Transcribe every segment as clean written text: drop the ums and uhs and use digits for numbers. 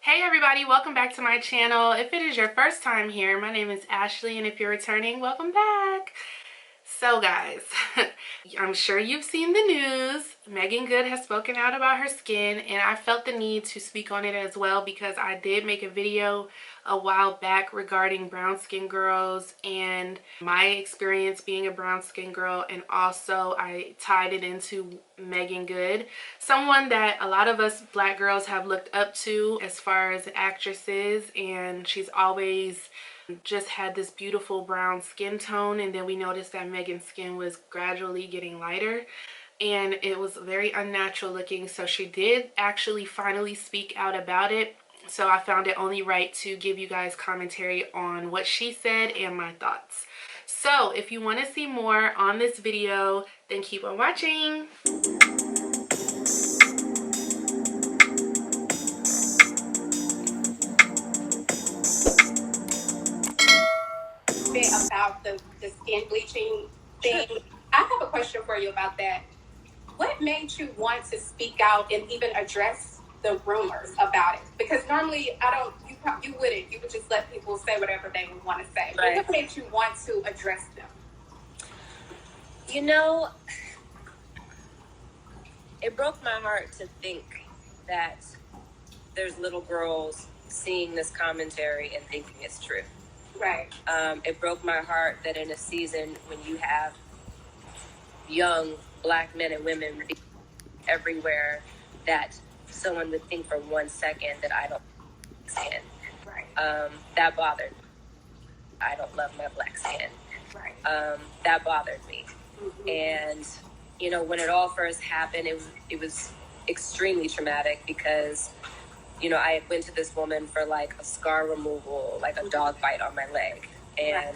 Hey everybody, welcome back to my channel. If it is your first time here, my name is Ashley, and if you're returning, welcome back. So guys, I'm sure you've seen the news. Meagan Good has spoken out about her skin, and I felt the need to speak on it as well because I did make a video a while back regarding brown skin girls and my experience being a brown skin girl, and also I tied it into Meagan Good, someone that a lot of us black girls have looked up to as far as actresses, and she's always just had this beautiful brown skin tone, and then we noticed that Megan's skin was gradually getting lighter and it was very unnatural looking, so she did actually finally speak out about it. So I found it only right to give you guys commentary on what she said and my thoughts. So if you want to see more on this video, then keep on watching. About the skin bleaching thing. I have a question for you about that. What made you want to speak out and even address the rumors about it? Because normally you wouldn't. You would just let people say whatever they would want to say. Right. What made you want to address them? You know, it broke my heart to think that there's little girls seeing this commentary and thinking it's true. Right. It broke my heart that in a season when you have young black men and women everywhere, that someone would think for 1 second that I don't skin. Right. That bothered me. I don't love my black skin. Right. That bothered me. Mm-hmm. And, you know, when it all first happened, it was extremely traumatic because, you know, I went to this woman for like a scar removal, like a dog bite on my leg. And, right.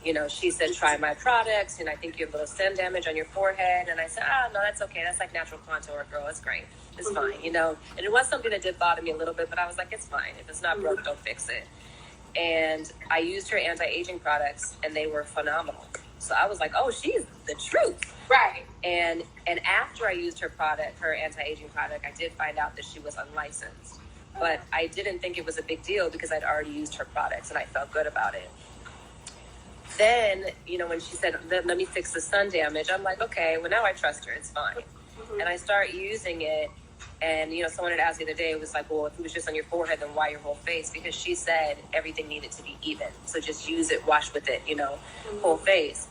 You know, she said, try my products, and I think you have a little sun damage on your forehead. And I said, no, that's okay. That's like natural contour, girl. It's great. It's mm-hmm. fine, you know. And it was something that did bother me a little bit, but I was like, it's fine. If it's not broke, don't fix it. And I used her anti-aging products, and they were phenomenal. So I was like, oh, she's the truth. Right. And after I used her product, her anti-aging product, I did find out that she was unlicensed. But I didn't think it was a big deal because I'd already used her products and I felt good about it. Then, you know, when she said, let me fix the sun damage, I'm like, okay, well, now I trust her. It's fine. Mm-hmm. And I start using it. And, you know, someone had asked the other day, it was like, well, if it was just on your forehead, then why your whole face? Because she said everything needed to be even. So just use it, wash with it, you know, mm-hmm. whole face.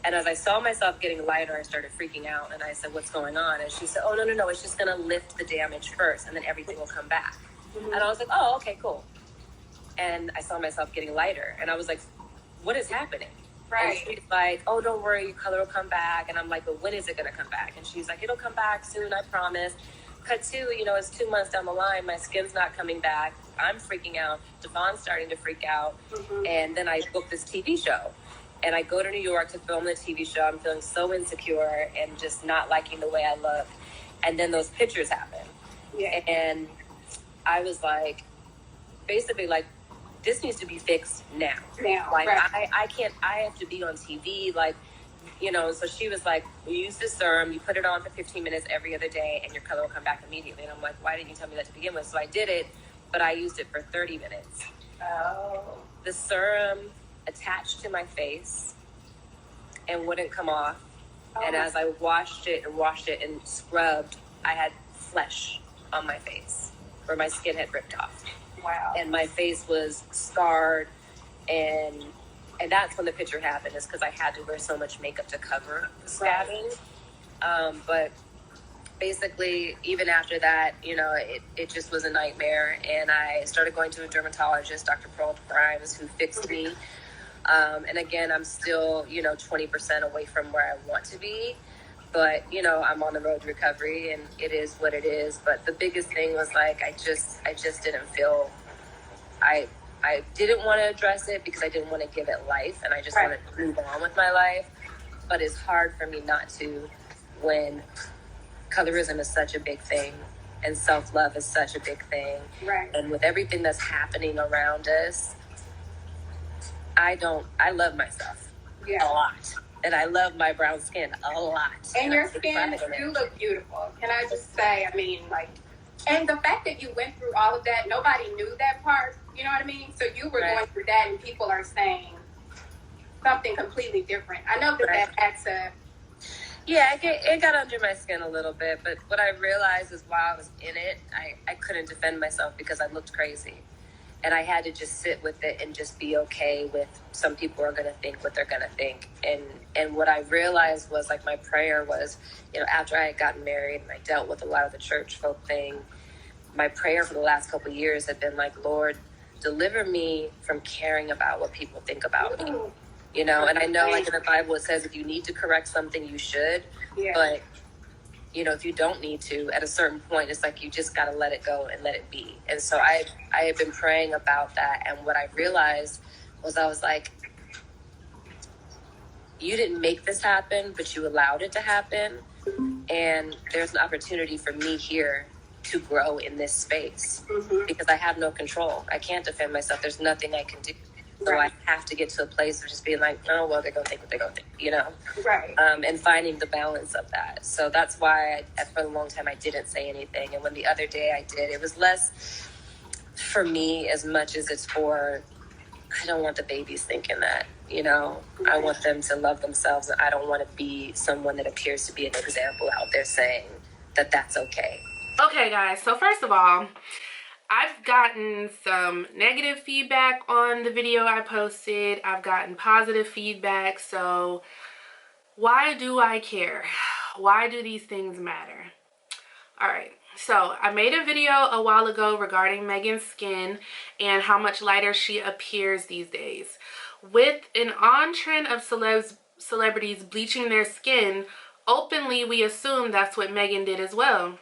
And as I saw myself getting lighter, I started freaking out. And I said, what's going on? And she said, oh, no, it's just going to lift the damage first, and then everything will come back. Mm-hmm. And I was like, oh, okay, cool. And I saw myself getting lighter. And I was like, what is happening? Right. And she's like, oh, don't worry, your color will come back. And I'm like, but when is it going to come back? And she's like, it'll come back soon, I promise. Cut to, you know, it's 2 months down the line. My skin's not coming back. I'm freaking out. Devon's starting to freak out. Mm-hmm. And then I booked this TV show. And I go to New York to film the TV show. I'm feeling so insecure and just not liking the way I look. And then those pictures happen. Yeah. And I was like, basically like, this needs to be fixed now. Like, right. I have to be on TV, like, you know. So she was like, we use this serum, you put it on for 15 minutes every other day, and your color will come back immediately. And I'm like, why didn't you tell me that to begin with? So I did it, but I used it for 30 minutes. Oh. The serum attached to my face and wouldn't come off. Oh. And as I washed it and scrubbed, I had flesh on my face where my skin had ripped off. Wow. And my face was scarred, and that's when the picture happened, is because I had to wear so much makeup to cover the scabbing. Right. But basically, even after that, you know, it just was a nightmare, and I started going to a dermatologist, Dr. Pearl Grimes, who fixed me. And again, I'm still, you know, 20% away from where I want to be. But, you know, I'm on the road to recovery, and it is what it is. But the biggest thing was, like, I just didn't feel, I didn't want to address it because I didn't want to give it life, and I just wanted to move on with my life. But it's hard for me not to when colorism is such a big thing and self-love is such a big thing. Right. And with everything that's happening around us, I love myself a lot. And I love my brown skin a lot. And your skin do look beautiful. Can I just say, I mean, like, And the fact that you went through all of that, nobody knew that part. You know what I mean? So you were going through that, and people are saying something completely different. I know that had to. Yeah, it got under my skin a little bit, but what I realized is while I was in it, I couldn't defend myself because I looked crazy. And I had to just sit with it and just be okay with some people are going to think what they're going to think. And what I realized was, like, my prayer was, you know, after I had gotten married and I dealt with a lot of the church folk thing, my prayer for the last couple of years had been like, Lord, deliver me from caring about what people think about me. You know, and I know, like, in the Bible it says if you need to correct something, you should. Yeah. But, you know, if you don't need to, at a certain point, it's like you just got to let it go and let it be. And so I had been praying about that. And what I realized was, I was like, you didn't make this happen, but you allowed it to happen. And there's an opportunity for me here to grow in this space because I have no control. I can't defend myself. There's nothing I can do. So I have to get to a place of just being like, oh, well, they're going to think what they're going to think, you know? Right. And finding the balance of that. So that's why for a long time I didn't say anything. And when the other day I did, it was less for me as much as it's for, I don't want the babies thinking that, you know? I want them to love themselves, and I don't want to be someone that appears to be an example out there saying that that's okay. Okay, guys, so first of all, I've gotten some negative feedback on the video I posted. I've gotten positive feedback. So why do I care? Why do these things matter? All right. So I made a video a while ago regarding Meagan's skin and how much lighter she appears these days. With an on-trend of celebrities bleaching their skin, openly we assume that's what Meagan did as well.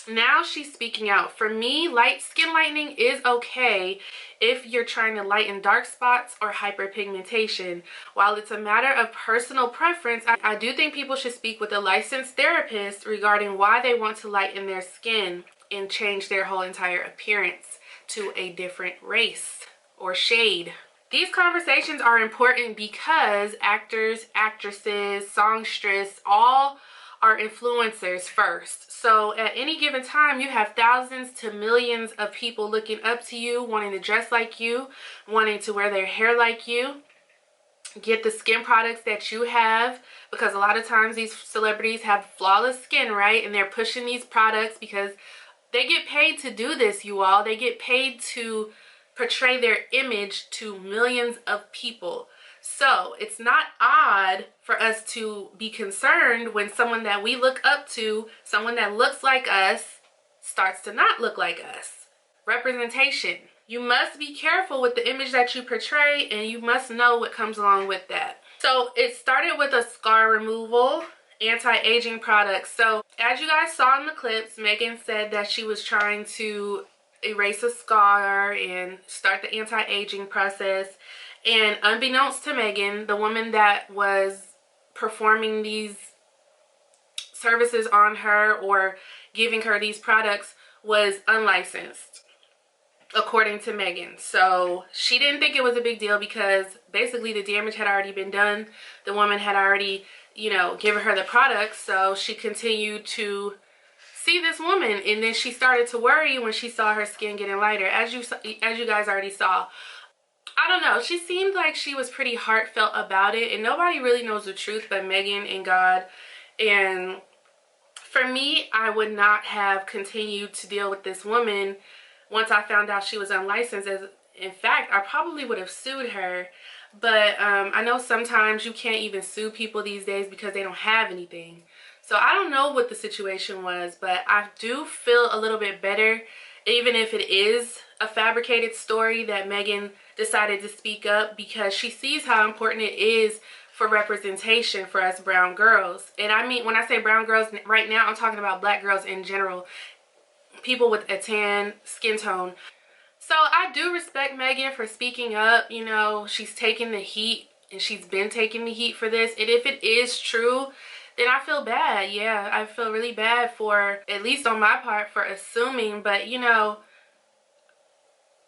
Now she's speaking out. For me, light skin lightening is okay if you're trying to lighten dark spots or hyperpigmentation. While it's a matter of personal preference, I do think people should speak with a licensed therapist regarding why they want to lighten their skin and change their whole entire appearance to a different race or shade. These conversations are important because actors, actresses, songstresses, all are influencers first. So at any given time, you have thousands to millions of people looking up to you, wanting to dress like you, wanting to wear their hair like you, get the skin products that you have, because a lot of times these celebrities have flawless skin, right? And they're pushing these products because they get paid to do this, you all. They get paid to portray their image to millions of people. So it's not odd for us to be concerned when someone that we look up to, someone that looks like us, starts to not look like us. Representation. You must be careful with the image that you portray, and you must know what comes along with that. So it started with a scar removal anti-aging product. So as you guys saw in the clips, Meagan said that she was trying to erase a scar and start the anti-aging process. And unbeknownst to Meagan, the woman that was performing these services on her or giving her these products was unlicensed, according to Meagan. So she didn't think it was a big deal because basically the damage had already been done. The woman had already, you know, given her the products. So she continued to see this woman, and then she started to worry when she saw her skin getting lighter, as you guys already saw. I don't know, she seemed like she was pretty heartfelt about it, and nobody really knows the truth but Meagan and God. And for me, I would not have continued to deal with this woman once I found out she was unlicensed. As in fact, I probably would have sued her. But I know sometimes you can't even sue people these days because they don't have anything. So I don't know what the situation was, but I do feel a little bit better, even if it is a fabricated story, that Meagan decided to speak up, because she sees how important it is for representation for us brown girls. And I mean, when I say brown girls right now, I'm talking about black girls in general, people with a tan skin tone. So I do respect Meagan for speaking up. You know, she's taking the heat, and she's been taking the heat for this. And if it is true, then I feel bad. Yeah, I feel really bad for, at least on my part, for assuming. But, you know,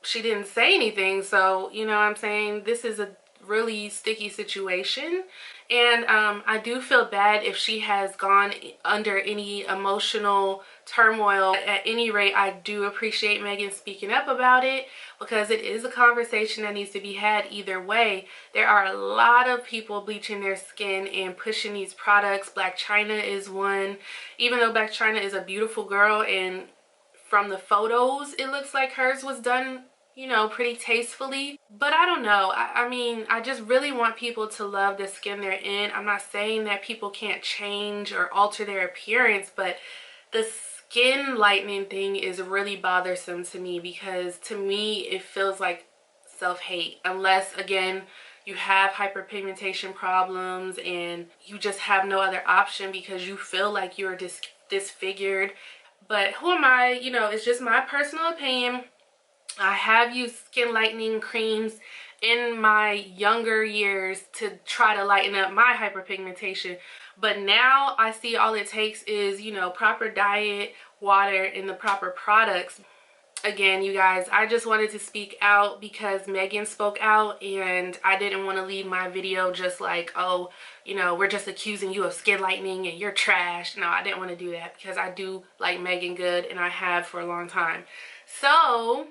she didn't say anything. So, you know what I'm saying? This is a really sticky situation. And I do feel bad if she has gone under any emotional turmoil. At any rate, I do appreciate Meagan speaking up about it, because it is a conversation that needs to be had either way. There are a lot of people bleaching their skin and pushing these products. Black China is one. Even though Black China is a beautiful girl, and from the photos it looks like hers was done, you know, pretty tastefully. But I don't know. I mean, I just really want people to love the skin they're in. I'm not saying that people can't change or alter their appearance, but the skin lightening thing is really bothersome to me, because to me it feels like self-hate. Unless, again, you have hyperpigmentation problems and you just have no other option because you feel like you're disfigured. But who am I? You know, it's just my personal opinion. I have used skin lightening creams in my younger years to try to lighten up my hyperpigmentation, but now I see all it takes is, you know, proper diet, water, and the proper products. Again, you guys, I just wanted to speak out because Meagan spoke out, and I didn't want to leave my video just like, oh, you know, we're just accusing you of skin lightening and you're trash. No, I didn't want to do that, because I do like Meagan Good, and I have for a long time. So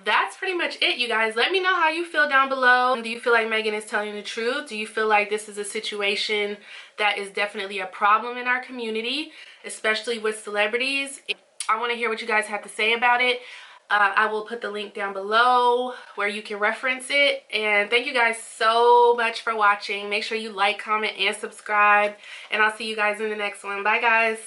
that's pretty much it, you guys. Let me know how you feel down below. Do you feel like Meagan is telling the truth? Do you feel like this is a situation that is definitely a problem in our community, especially with celebrities? I want to hear what you guys have to say about it. I will put the link down below where you can reference it. And thank you guys so much for watching. Make sure you like, comment, and subscribe. And I'll see you guys in the next one. Bye, guys.